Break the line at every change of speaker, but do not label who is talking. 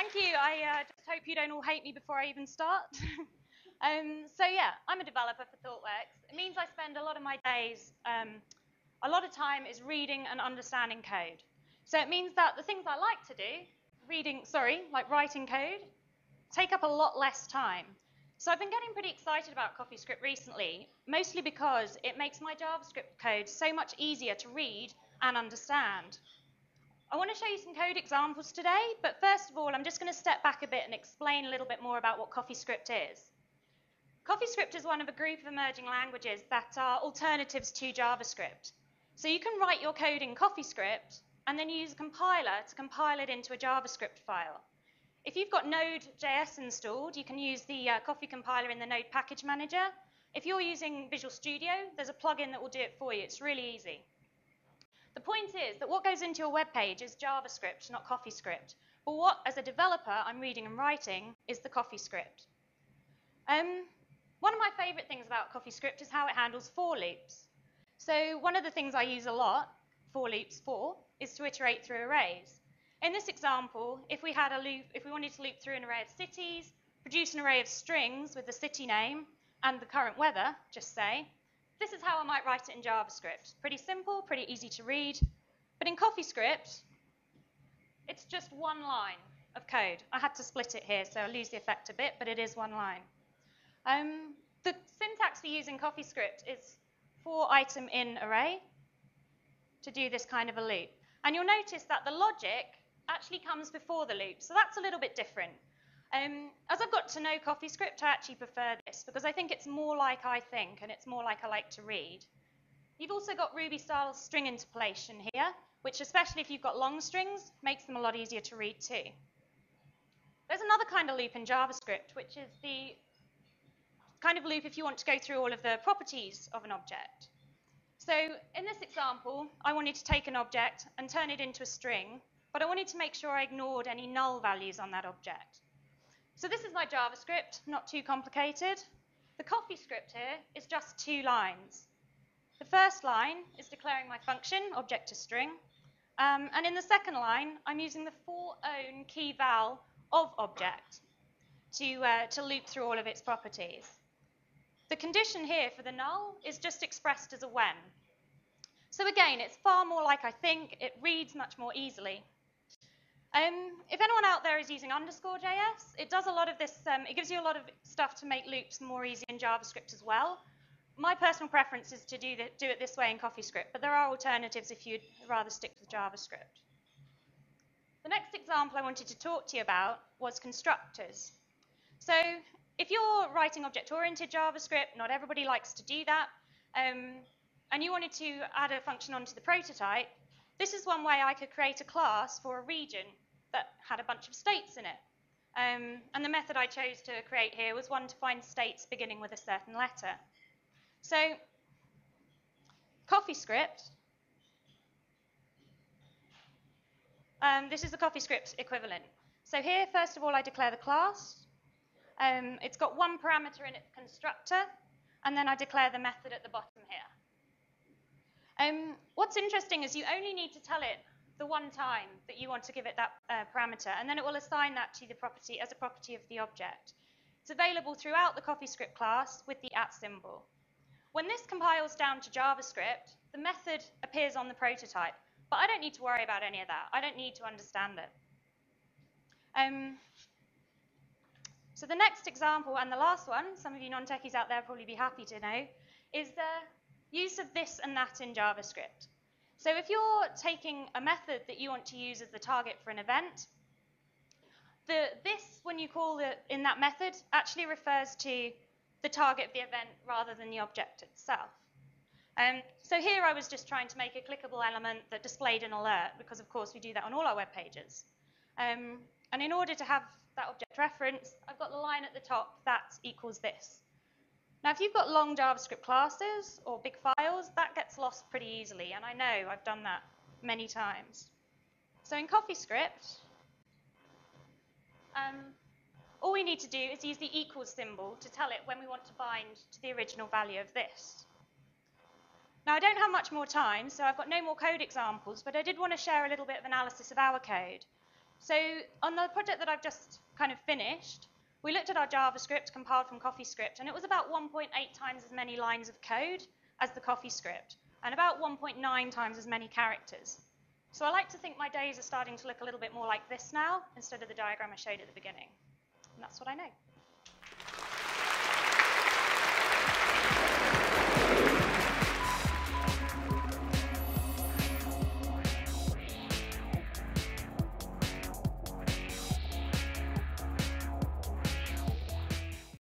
Thank you. I just hope you don't all hate me before I even start. So yeah, I'm a developer for ThoughtWorks. It means I spend a lot of my days, a lot of time is reading and understanding code. So it means that the things I like to do, like writing code, take up a lot less time. So I've been getting pretty excited about Coffeescript recently, mostly because it makes my JavaScript code so much easier to read and understand. I want to show you some code examples today, but first of all, I'm just going to step back a bit and explain a little bit more about what Coffeescript is. Coffeescript is one of a group of emerging languages that are alternatives to JavaScript. So you can write your code in Coffeescript and then use a compiler to compile it into a JavaScript file. If you've got Node.js installed, you can use the Coffee compiler in the Node package manager. If you're using Visual Studio, there's a plugin that will do it for you. It's really easy. The point is that what goes into your web page is JavaScript, not Coffeescript. But what, as a developer, I'm reading and writing is the Coffeescript. One of my favorite things about Coffeescript is how it handles for loops. So one of the things I use a lot, for loops for, is to iterate through arrays. In this example, if we wanted to loop through an array of cities, produce an array of strings with the city name and the current weather, just say, this is how I might write it in JavaScript. Pretty simple, pretty easy to read. But in Coffeescript, it's just one line of code. I had to split it here, so I lose the effect a bit, but it is one line. The syntax we use in Coffeescript is for item in array to do this kind of a loop. And you'll notice that the logic actually comes before the loop, so that's a little bit different. As I've got to know Coffeescript, I actually prefer this because I think it's more like I think and it's more like I like to read. You've also got Ruby-style string interpolation here, which, especially if you've got long strings, makes them a lot easier to read too. There's another kind of loop in JavaScript, which is the kind of loop if you want to go through all of the properties of an object. So in this example, I wanted to take an object and turn it into a string, but I wanted to make sure I ignored any null values on that object. So this is my JavaScript, not too complicated. The Coffeescript here is just 2 lines. The first line is declaring my function, object to string, and in the second line, I'm using the for-own key val of object to loop through all of its properties. The condition here for the null is just expressed as a when. So again, it's far more like I think, it reads much more easily. If anyone out there is using _JS, it does a lot of this, it gives you a lot of stuff to make loops more easy in JavaScript as well. My personal preference is to do it this way in Coffeescript, but there are alternatives if you'd rather stick with JavaScript. The next example I wanted to talk to you about was constructors. So if you're writing object-oriented JavaScript, not everybody likes to do that, and you wanted to add a function onto the prototype, this is one way I could create a class for a region that had a bunch of states in it. And the method I chose to create here was one to find states beginning with a certain letter. So Coffeescript, this is the Coffeescript equivalent. So here, first of all, I declare the class. It's got one parameter in its constructor, and then I declare the method at the bottom here. What's interesting is you only need to tell it the one time that you want to give it that parameter, and then it will assign that to the property as a property of the object. It's available throughout the Coffeescript class with the @ symbol. When this compiles down to JavaScript, the method appears on the prototype, but I don't need to worry about any of that. I don't need to understand it. So the next example, and the last one, some of you non-techies out there will probably be happy to know, is the use of this and that in JavaScript. So if you're taking a method that you want to use as the target for an event, this, when you call it in that method, actually refers to the target of the event rather than the object itself. So here I was just trying to make a clickable element that displayed an alert, because of course we do that on all our web pages. And in order to have that object reference, I've got the line at the top that equals this. Now, if you've got long JavaScript classes or big files, that gets lost pretty easily, and I know I've done that many times. So in Coffeescript, all we need to do is use the equals symbol to tell it when we want to bind to the original value of this. Now, I don't have much more time, so I've got no more code examples, but I did want to share a little bit of analysis of our code. So on the project that I've just kind of finished, we looked at our JavaScript compiled from Coffeescript, and it was about 1.8 times as many lines of code as the Coffeescript, and about 1.9 times as many characters. So I like to think my days are starting to look a little bit more like this now, instead of the diagram I showed at the beginning. And that's what I know.